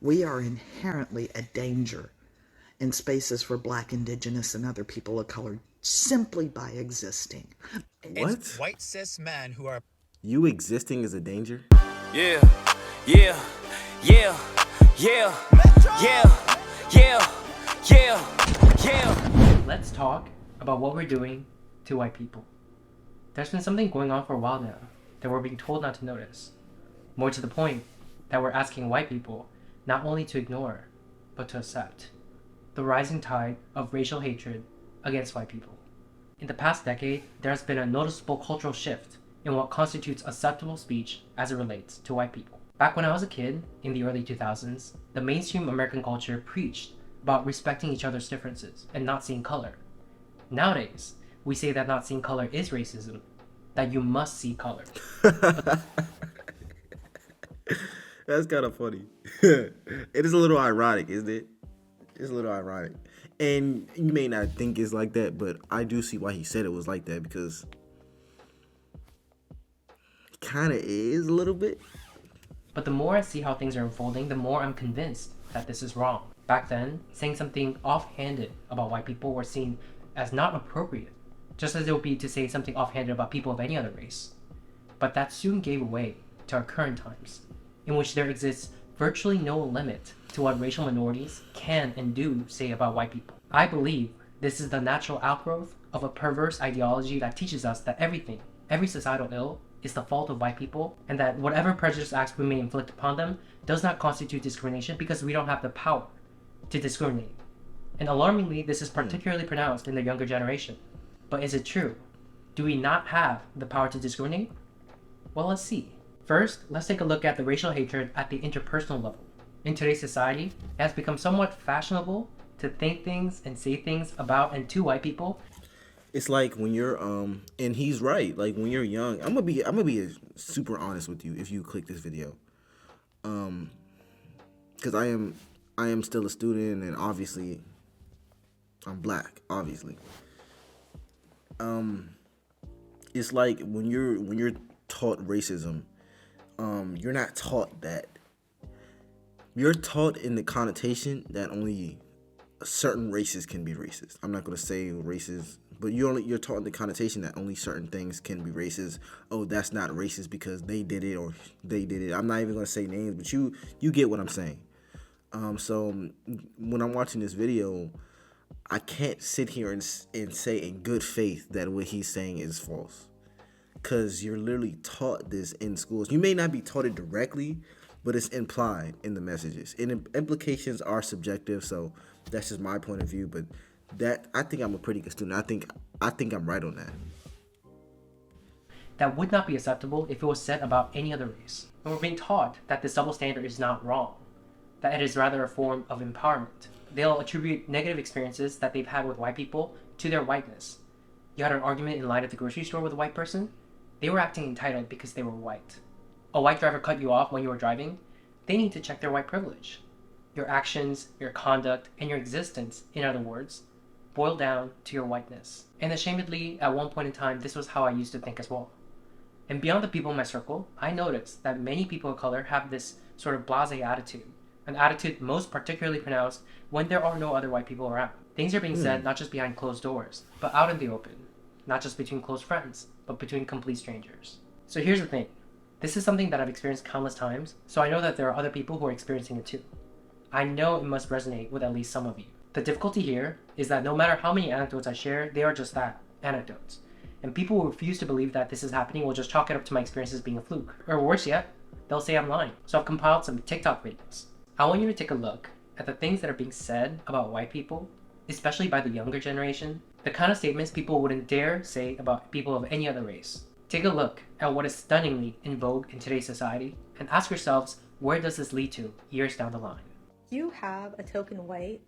We are inherently a danger in spaces for Black, Indigenous, and other people of color simply by existing. What? It's white cis men who are... You existing is a danger? Yeah, yeah, yeah, yeah, yeah, yeah, yeah. Let's talk about what we're doing to white people. There's been something going on for a while now that we're being told not to notice. More to the point, that we're asking white people not only to ignore, but to accept. The rising tide of racial hatred against white people. In the past decade, there has been a noticeable cultural shift in what constitutes acceptable speech as it relates to white people. Back when I was a kid, in the early 2000s, the mainstream American culture preached about respecting each other's differences and not seeing color. Nowadays, we say that not seeing color is racism, that you must see color. That's kind of funny. It is a little ironic, isn't it? It's a little ironic. And you may not think it's like that, but I do see why he said it was like that, because it kind of is a little bit. But the more I see how things are unfolding, the more I'm convinced that this is wrong. Back then, saying something offhanded about white people were seen as not appropriate, just as it would be to say something offhanded about people of any other race. But that soon gave way to our current times, in which there exists virtually no limit to what racial minorities can and do say about white people. I believe this is the natural outgrowth of a perverse ideology that teaches us that every societal ill, is the fault of white people, and that whatever prejudice acts we may inflict upon them does not constitute discrimination because we don't have the power to discriminate. And alarmingly, this is particularly pronounced in the younger generation. But is it true? Do we not have the power to discriminate? Well, let's see. First, let's take a look at the racial hatred at the interpersonal level. In today's society, it has become somewhat fashionable to think things and say things about and to white people. It's like when you're and he's right. Like when you're young, I'm gonna be super honest with you if you click this video, because I am still a student, and obviously I'm Black. Obviously, it's like when you're taught racism, you're not taught that. You're taught in the connotation that only certain races can be racist. I'm not gonna say races, but you're taught in the connotation that only certain things can be racist. Oh, that's not racist because they did it or they did it. I'm not even gonna say names, but you get what I'm saying. So when I'm watching this video, I can't sit here and say in good faith that what he's saying is false, because you're literally taught this in schools. You may not be taught it directly, but it's implied in the messages. And implications are subjective, so that's just my point of view. But I think I'm a pretty good student. I think I'm right on that. That would not be acceptable if it was said about any other race. And we're being taught that this double standard is not wrong, that it is rather a form of empowerment. They'll attribute negative experiences that they've had with white people to their whiteness. You had an argument in line at the grocery store with a white person? They were acting entitled because they were white. A white driver cut you off when you were driving? They need to check their white privilege. Your actions, your conduct, and your existence, in other words, boil down to your whiteness. And ashamedly, at one point in time, this was how I used to think as well. And beyond the people in my circle, I noticed that many people of color have this sort of blasé attitude, an attitude most particularly pronounced when there are no other white people around. Things are being said not just behind closed doors, but out in the open. Not just between close friends, but between complete strangers. So here's the thing. This is something that I've experienced countless times, so I know that there are other people who are experiencing it too. I know it must resonate with at least some of you. The difficulty here is that no matter how many anecdotes I share, they are just that, anecdotes. And people who refuse to believe that this is happening will just chalk it up to my experiences being a fluke. Or worse yet, they'll say I'm lying. So I've compiled some TikTok videos. I want you to take a look at the things that are being said about white people, especially by the younger generation, the kind of statements people wouldn't dare say about people of any other race. Take a look at what is stunningly in vogue in today's society and ask yourselves, where does this lead to years down the line? You have a token white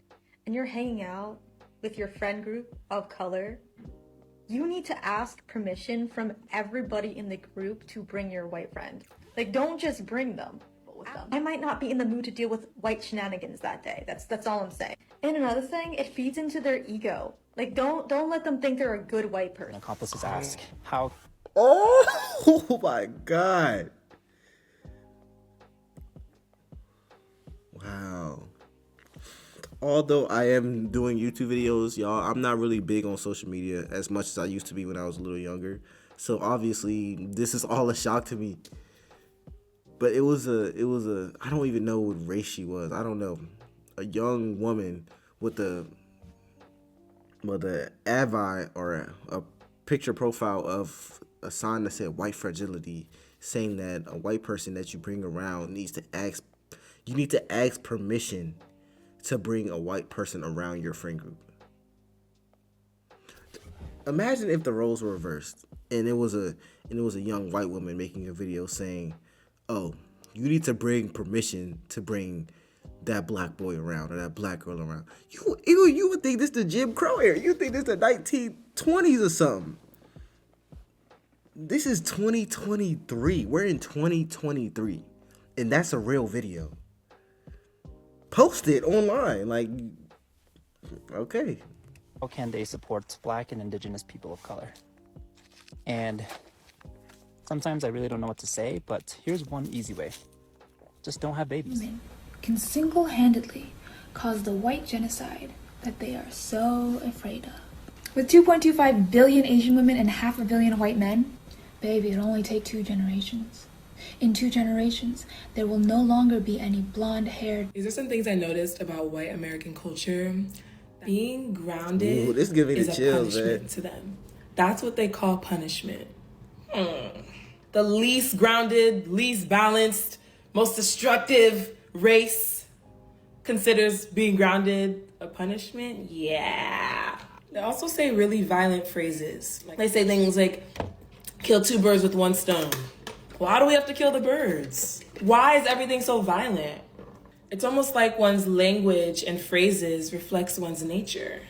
and you're hanging out with your friend group of color. You need to ask permission from everybody in the group to bring your white friend. Like, don't just bring them. I might not be in the mood to deal with white shenanigans that day. That's all I'm saying. And another thing, it feeds into their ego. Like, don't let them think they're a good white person. Accomplices ask, how? Oh my God. Wow. Although I am doing YouTube videos, y'all, I'm not really big on social media as much as I used to be when I was a little younger. So obviously, this is all a shock to me. But it was a I don't even know what race she was. I don't know. A young woman with a avi or a picture profile of a sign that said white fragility, saying that a white person that you bring around need to ask permission to bring a white person around your friend group. Imagine if the roles were reversed and it was a young white woman making a video saying, "Oh, you need to bring permission to bring that black boy around or that black girl around." You would think this the Jim Crow era. You think this the 1920s or something. This is 2023. We're in 2023, and that's a real video. Post it online, like, okay. How can they support Black and Indigenous people of color? And sometimes I really don't know what to say, but here's one easy way. Just don't have babies. Women can single-handedly cause the white genocide that they are so afraid of. With 2.25 billion Asian women and 500 million white men, baby, it'll only take 2 generations. In 2 generations, there will no longer be any blonde-haired. These are some things I noticed about white American culture. Being grounded Ooh, this give me is the a chills, punishment man. to them. That's what they call punishment. The least grounded, least balanced, most destructive race considers being grounded a punishment? Yeah. They also say really violent phrases. They say things like, kill 2 birds with 1 stone. Why do we have to kill the birds? Why is everything so violent? It's almost like one's language and phrases reflects one's nature.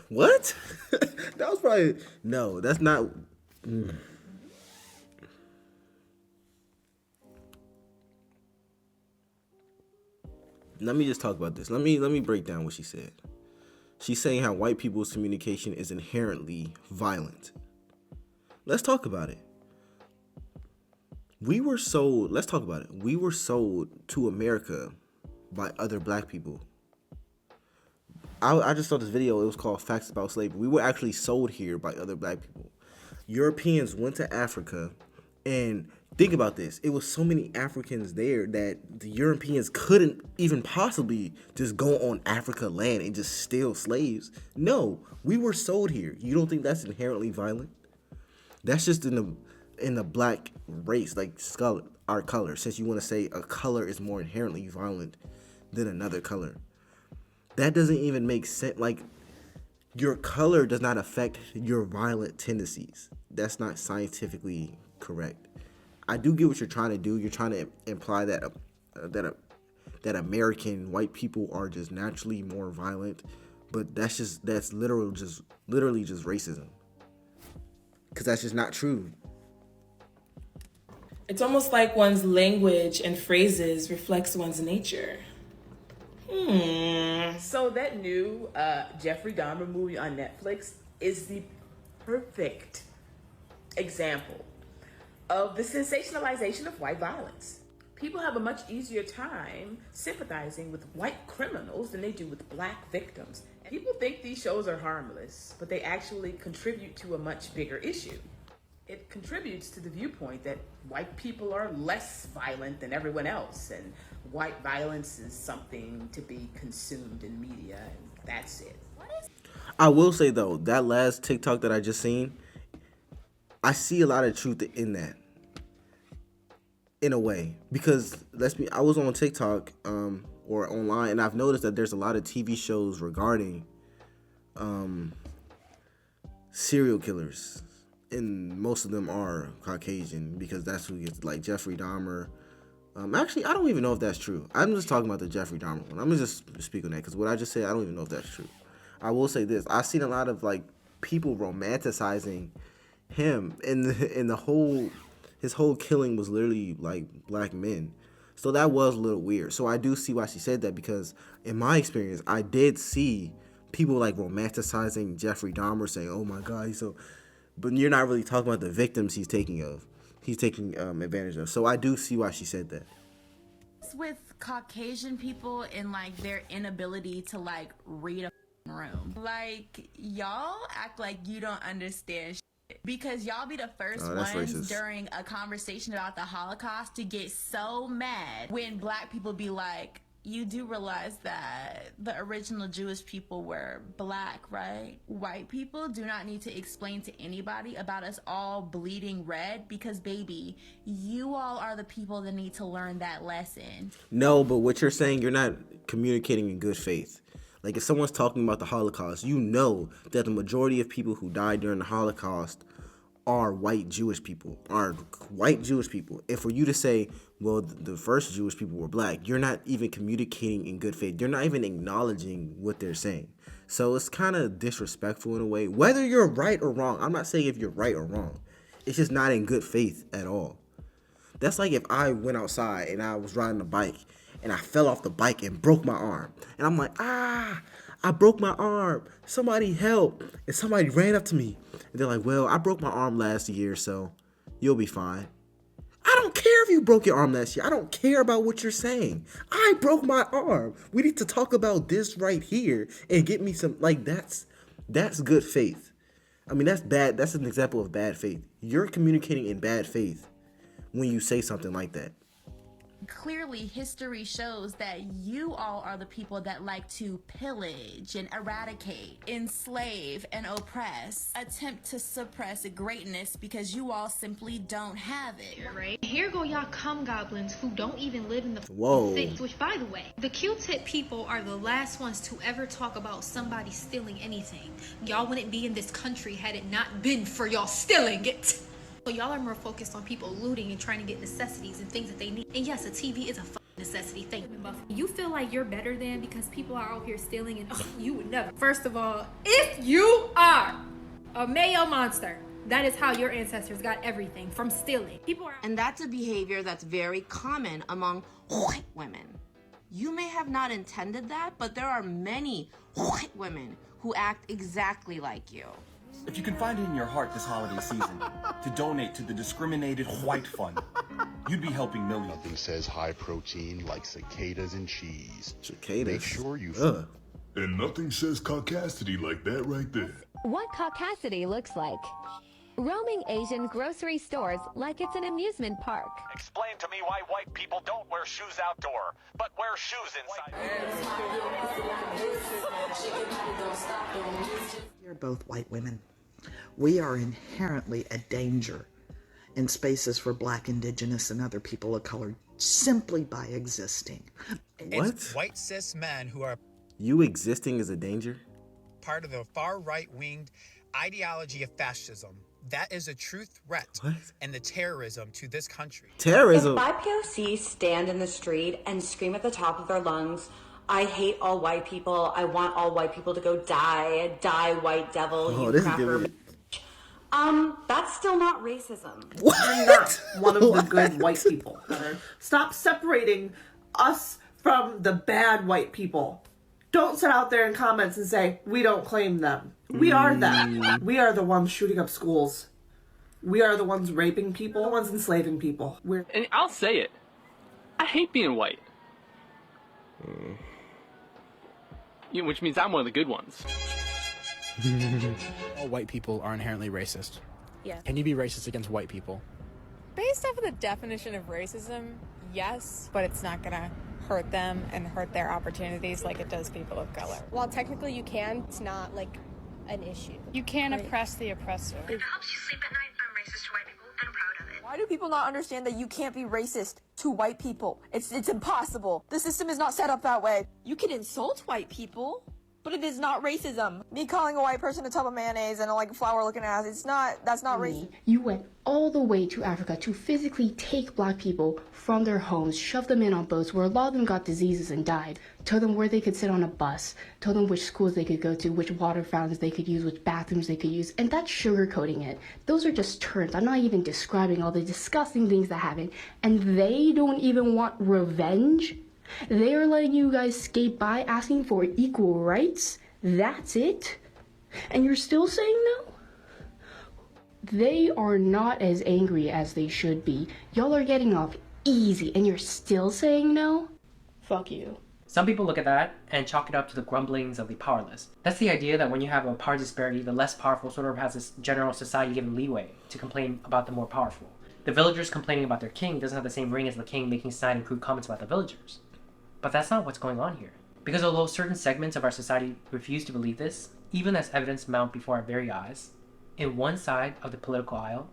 What? That was probably no. That's not. Let me just talk about this. Let me break down what she said. She's saying how white people's communication is inherently violent. Let's talk about it. Let's talk about it. We were sold to America by other black people. I just saw this video. It was called Facts About Slavery. We were actually sold here by other black people. Europeans went to Africa, and think about this. It was so many Africans there that the Europeans couldn't even possibly just go on Africa land and just steal slaves. No, we were sold here. You don't think that's inherently violent? That's just in the black race, like our color. Since you want to say a color is more inherently violent than another color, that doesn't even make sense. Like, your color does not affect your violent tendencies. That's not scientifically correct. I do get what you're trying to do. You're trying to imply that that American white people are just naturally more violent, but that's literally just racism. Because that's just not true. It's almost like one's language and phrases reflects one's nature. So that new Jeffrey Dahmer movie on Netflix is the perfect example of the sensationalization of white violence. People have a much easier time sympathizing with white criminals than they do with black victims. People think these shows are harmless, but they actually contribute to a much bigger issue. It contributes to the viewpoint that white people are less violent than everyone else, and white violence is something to be consumed in media, and that's it. I will say, though, that last TikTok that I just seen, I see a lot of truth in that. In a way, because I was on TikTok or online, and I've noticed that there's a lot of TV shows regarding serial killers, and most of them are Caucasian, because that's who gets, like Jeffrey Dahmer. Actually, I don't even know if that's true. I'm just talking about the Jeffrey Dahmer one. I'm gonna just speak on that, because what I just said, I don't even know if that's true. I will say this: I've seen a lot of like people romanticizing him, and his whole killing was literally like black men. So that was a little weird. So I do see why she said that, because in my experience, I did see people like romanticizing Jeffrey Dahmer, saying, "Oh my God, he's so," but you're not really talking about the victims he's taking advantage of. So I do see why she said that. It's with Caucasian people and like their inability to like read a room. Like, y'all act like you don't understand shit because y'all be the first ones racist. during a conversation about the Holocaust to get so mad when black people be like, you do realize that the original Jewish people were black, right? White people do not need to explain to anybody about us all bleeding red because, baby, you all are the people that need to learn that lesson. No, but what you're saying, you're not communicating in good faith. Like, if someone's talking about the Holocaust, you know that the majority of people who died during the Holocaust are white Jewish people. And for you to say, well, the first Jewish people were black, you're not even communicating in good faith. You're not even acknowledging what they're saying. So it's kind of disrespectful in a way. Whether you're right or wrong, I'm not saying if you're right or wrong. It's just not in good faith at all. That's like if I went outside and I was riding a bike and I fell off the bike and broke my arm. And I'm like, I broke my arm. Somebody help. And somebody ran up to me. And they're like, well, I broke my arm last year, so you'll be fine. I don't care if you broke your arm last year. I don't care about what you're saying. I broke my arm. We need to talk about this right here and get me some, like, that's good faith. I mean, that's bad. That's an example of bad faith. You're communicating in bad faith when you say something like that. Clearly, history shows that you all are the people that like to pillage and eradicate, enslave and oppress, attempt to suppress greatness because you all simply don't have it. Right? Here go y'all cum goblins who don't even live in the Whoa. cities. Which, by the way, the Q-tip people are the last ones to ever talk about somebody stealing anything. Y'all wouldn't be in this country had it not been for y'all stealing it. So y'all are more focused on people looting and trying to get necessities and things that they need. And yes, a TV is a necessity thing. You feel like you're better than because people are out here stealing and you would never. First of all, if you are a Mayo monster, that is how your ancestors got everything, from stealing. And that's a behavior that's very common among white women. You may have not intended that, but there are many white women who act exactly like you. If you can find it in your heart this holiday season to donate to the Discriminated White Fund, you'd be helping millions. Nothing says high protein like cicadas and cheese. Cicadas? Make sure you... And nothing says caucasity like that right there. What caucasity looks like. Roaming Asian grocery stores like it's an amusement park. Explain to me why white people don't wear shoes outdoor, but wear shoes inside. We're both white women. We are inherently a danger in spaces for black, indigenous, and other people of color simply by existing. What? It's white cis men who are You existing is a danger? part of the far right-winged ideology of fascism. That is a true threat and the terrorism to this country. Terrorism? If BIPOC stand in the street and scream at the top of their lungs, I hate all white people, I want all white people to go die, die white devil, you cracker. That's still not racism. You're not one of the good white people. Stop separating us from the bad white people. Don't sit out there in comments and say, we don't claim them. We are them. We are the ones shooting up schools. We are the ones raping people, the ones enslaving people. And I'll say it. I hate being white. Which means I'm one of the good ones. All white people are inherently racist. Yeah. Can you be racist against white people? Based off of the definition of racism, yes, but it's not gonna hurt them and hurt their opportunities like it does people of color. While technically you can, it's not like an issue. You can't oppress the oppressor. It helps you sleep at night. I'm racist to white people and I'm proud of it. Why do people not understand that you can't be racist to white people? It's impossible. The system is not set up that way. You can insult white people, but it is not racism. Me calling a white person a tub of mayonnaise and like a flower looking ass, that's not racist. You went all the way to Africa to physically take black people from their homes, shove them in on boats where a lot of them got diseases and died, told them where they could sit on a bus, told them which schools they could go to, which water fountains they could use, which bathrooms they could use, and that's sugarcoating it. Those are just terms. I'm not even describing all the disgusting things that happen, and they don't even want revenge. They are letting you guys skate by asking for equal rights. That's it? And you're still saying no? They are not as angry as they should be. Y'all are getting off easy, and you're still saying no? Fuck you. Some people look at that and chalk it up to the grumblings of the powerless. That's the idea that when you have a power disparity, the less powerful sort of has this general society given leeway to complain about the more powerful. The villagers complaining about their king doesn't have the same ring as the king making snide and crude comments about the villagers. But that's not what's going on here. Because although certain segments of our society refuse to believe this, even as evidence mount before our very eyes, in one side of the political aisle,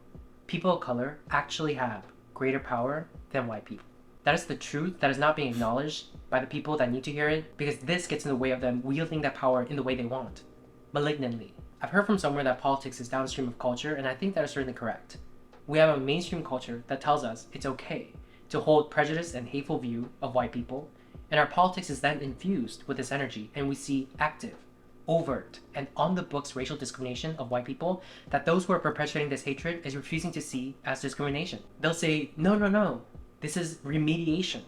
people of color actually have greater power than white people. That is the truth that is not being acknowledged by the people that need to hear it, because this gets in the way of them wielding that power in the way they want, malignantly. I've heard from somewhere that politics is downstream of culture, and I think that is certainly correct. We have a mainstream culture that tells us it's okay to hold prejudice and hateful view of white people, and our politics is then infused with this energy, and we see active, overt, and on-the-books racial discrimination of white people that those who are perpetuating this hatred is refusing to see as discrimination. They'll say, no, this is remediation.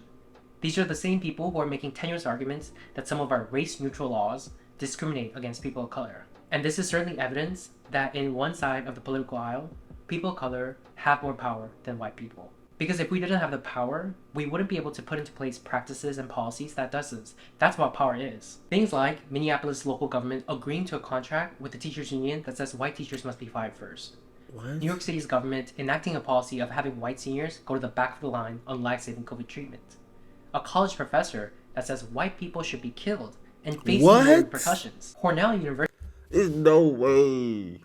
These are the same people who are making tenuous arguments that some of our race-neutral laws discriminate against people of color. And this is certainly evidence that in one side of the political aisle, people of color have more power than white people. Because if we didn't have the power, we wouldn't be able to put into place practices and policies that does this. That's what power is. Things like Minneapolis local government agreeing to a contract with the teachers union that says white teachers must be fired first. What? New York City's government enacting a policy of having white seniors go to the back of the line on life-saving COVID treatment. A college professor that says white people should be killed and face repercussions. Cornell University. There's no way.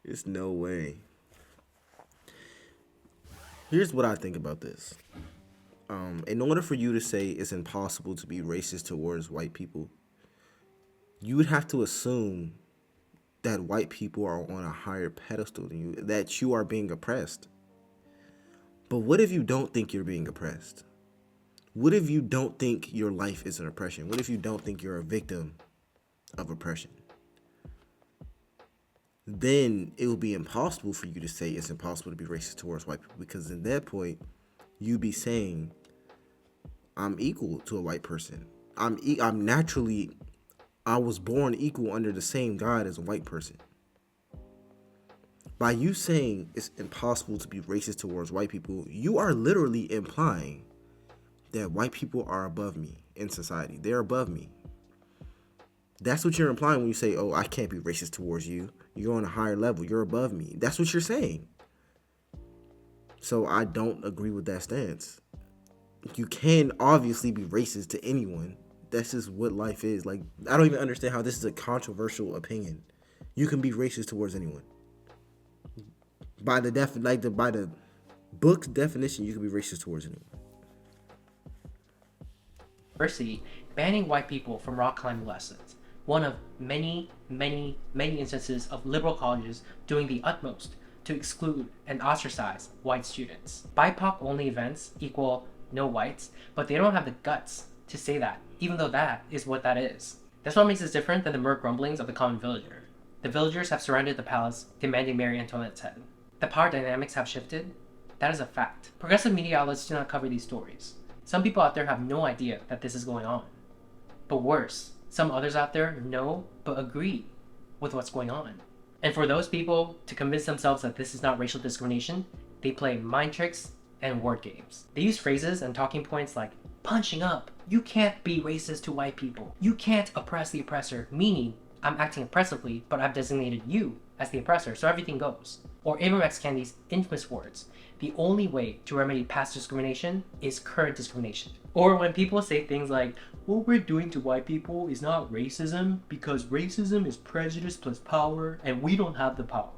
There's no way. Here's what I think about this. In order for you to say it's impossible to be racist towards white people, you would have to assume that white people are on a higher pedestal than you, that you are being oppressed. But what if you don't think you're being oppressed? What if you don't think your life is an oppression? What if you don't think you're a victim of oppression? Then it will be impossible for you to say it's impossible to be racist towards white people, because at that point, you'd be saying, I'm equal to a white person. I was born equal under the same God as a white person. By you saying it's impossible to be racist towards white people, you are literally implying that white people are above me in society. They're above me. That's what you're implying when you say, oh, I can't be racist towards you. You're on a higher level. You're above me. That's what you're saying. So I don't agree with that stance. You can obviously be racist to anyone. That's just what life is. Like, I don't even understand how this is a controversial opinion. You can be racist towards anyone. By the by the book's definition, you can be racist towards anyone. University banning white people from rock climbing lessons. One of many instances of liberal colleges doing the utmost to exclude and ostracize white students. BIPOC only events equal no whites, but they don't have the guts to say that, even though that is what that is. That's what makes us different than the mere grumblings of the common villager. The villagers have surrounded the palace, demanding Marie Antoinette's head. The power dynamics have shifted. That is a fact. Progressive media outlets do not cover these stories. Some people out there have no idea that this is going on. But worse, some others out there know but agree with what's going on. And for those people to convince themselves that this is not racial discrimination, they play mind tricks and word games. They use phrases and talking points like punching up. You can't be racist to white people. You can't oppress the oppressor, meaning I'm acting oppressively, but I've designated you as the oppressor, so everything goes. Or Ibram X. Kendi's infamous words, the only way to remedy past discrimination is current discrimination. Or when people say things like, what we're doing to white people is not racism because racism is prejudice plus power and we don't have the power.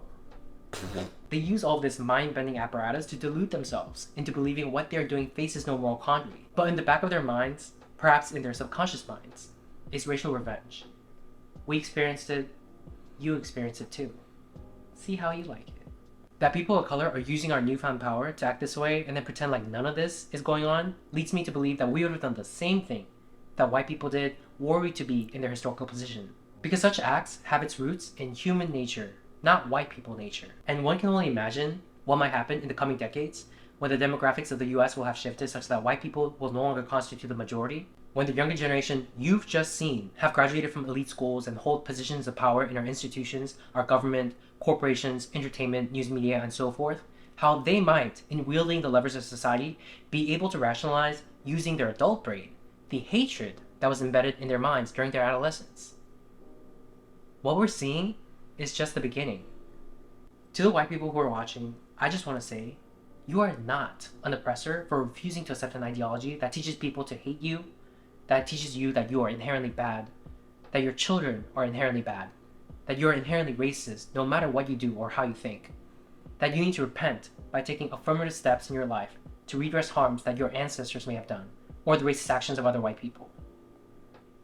They use all this mind-bending apparatus to delude themselves into believing what they're doing faces no moral quandary. But in the back of their minds, perhaps in their subconscious minds, is racial revenge. We experienced it, you experienced it too. See how you like it. That people of color are using our newfound power to act this way and then pretend like none of this is going on leads me to believe that we would have done the same thing that white people did were we to be in their historical position. Because such acts have its roots in human nature, not white people nature. And one can only imagine what might happen in the coming decades when the demographics of the US will have shifted such that white people will no longer constitute the majority, when the younger generation you've just seen have graduated from elite schools and hold positions of power in our institutions, our government, corporations, entertainment, news media, and so forth, how they might, in wielding the levers of society, be able to rationalize, using their adult brain, the hatred that was embedded in their minds during their adolescence. What we're seeing is just the beginning. To the white people who are watching, I just want to say, you are not an oppressor for refusing to accept an ideology that teaches people to hate you, that teaches you that you are inherently bad, that your children are inherently bad, that you are inherently racist no matter what you do or how you think, that you need to repent by taking affirmative steps in your life to redress harms that your ancestors may have done, or the racist actions of other white people.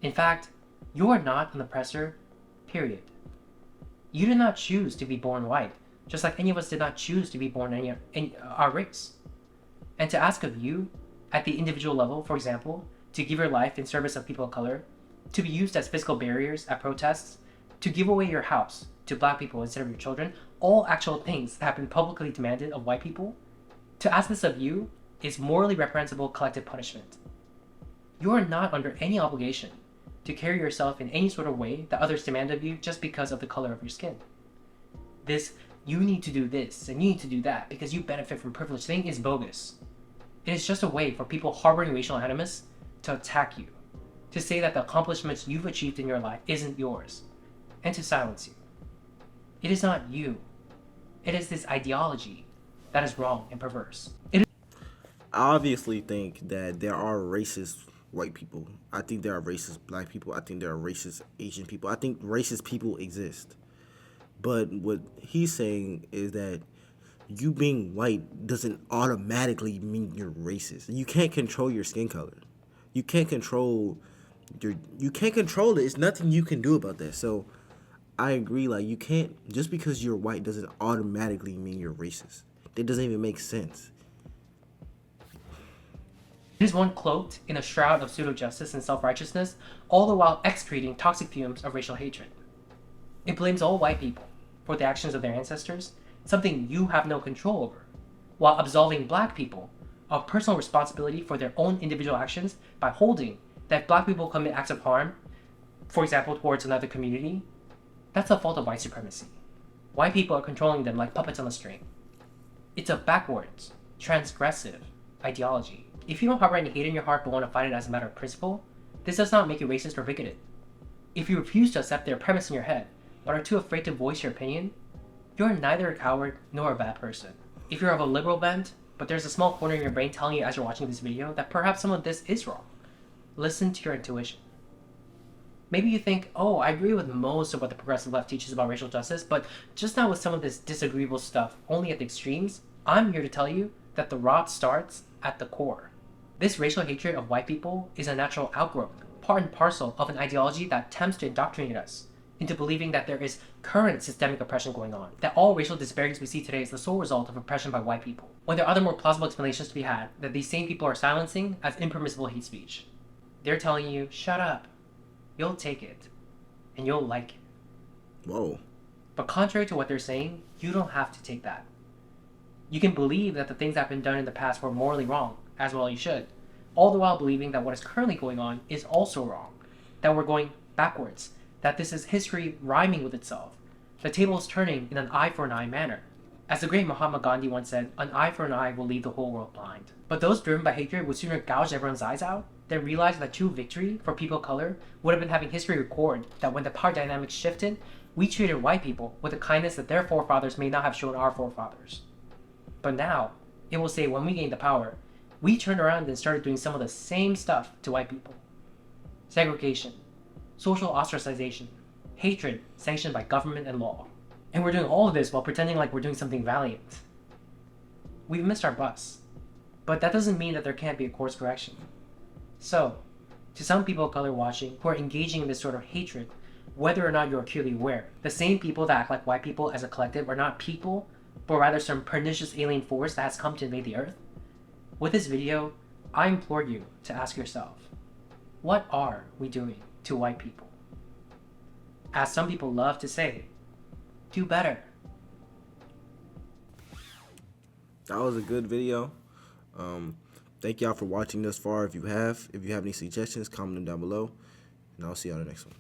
In fact, you are not an oppressor, period. You did not choose to be born white, just like any of us did not choose to be born in our race. And to ask of you, at the individual level, for example, to give your life in service of people of color, to be used as physical barriers at protests, to give away your house to black people instead of your children, all actual things that have been publicly demanded of white people, to ask this of you is morally reprehensible collective punishment. You are not under any obligation to carry yourself in any sort of way that others demand of you just because of the color of your skin. This, you need to do this and you need to do that because you benefit from privilege thing is bogus. It is just a way for people harboring racial animus to attack you, to say that the accomplishments you've achieved in your life isn't yours, and to silence you. It is not you. It is this ideology that is wrong and perverse. I obviously think that there are racist white people. I think there are racist black people. I think there are racist Asian people. I think racist people exist. But what he's saying is that you being white doesn't automatically mean you're racist. You can't control your skin color. You can't control it. It's nothing you can do about that. So I agree, like, you can't, just because you're white doesn't automatically mean you're racist. It doesn't even make sense. It is one cloaked in a shroud of pseudo-justice and self-righteousness, all the while excreting toxic fumes of racial hatred. It blames all white people for the actions of their ancestors, something you have no control over, while absolving black people of personal responsibility for their own individual actions by holding that if black people commit acts of harm, for example, towards another community, that's the fault of white supremacy. White people are controlling them like puppets on a string. It's a backwards, transgressive ideology. If you don't harbor any hate in your heart but want to fight it as a matter of principle, this does not make you racist or bigoted. If you refuse to accept their premise in your head, but are too afraid to voice your opinion, you're neither a coward nor a bad person. If you're of a liberal bent, but there's a small corner in your brain telling you as you're watching this video that perhaps some of this is wrong, listen to your intuition. Maybe you think, oh, I agree with most of what the progressive left teaches about racial justice, but just not with some of this disagreeable stuff, only at the extremes. I'm here to tell you that the rot starts at the core. This racial hatred of white people is a natural outgrowth, part and parcel of an ideology that attempts to indoctrinate us into believing that there is current systemic oppression going on, that all racial disparities we see today is the sole result of oppression by white people, when there are other more plausible explanations to be had that these same people are silencing as impermissible hate speech. They're telling you, shut up. You'll take it, and you'll like it. Whoa. But contrary to what they're saying, you don't have to take that. You can believe that the things that have been done in the past were morally wrong, as well you should, all the while believing that what is currently going on is also wrong, that we're going backwards, that this is history rhyming with itself, the table is turning in an eye for an eye manner. As the great Mahatma Gandhi once said, an eye for an eye will leave the whole world blind. But those driven by hatred would sooner gouge everyone's eyes out than realize that true victory for people of color would have been having history record that when the power dynamics shifted, we treated white people with the kindness that their forefathers may not have shown our forefathers. But now, it will say when we gained the power, we turned around and started doing some of the same stuff to white people. Segregation, social ostracization, hatred sanctioned by government and law. And we're doing all of this while pretending like we're doing something valiant. We've missed our bus. But that doesn't mean that there can't be a course correction. So, to some people of color watching who are engaging in this sort of hatred, whether or not you're acutely aware, the same people that act like white people as a collective are not people, but rather some pernicious alien force that has come to invade the earth. With this video, I implore you to ask yourself, what are we doing to white people? As some people love to say, do better. That was a good video. Thank y'all for watching thus far. If you have any suggestions, comment them down below, and I'll see y'all in the next one.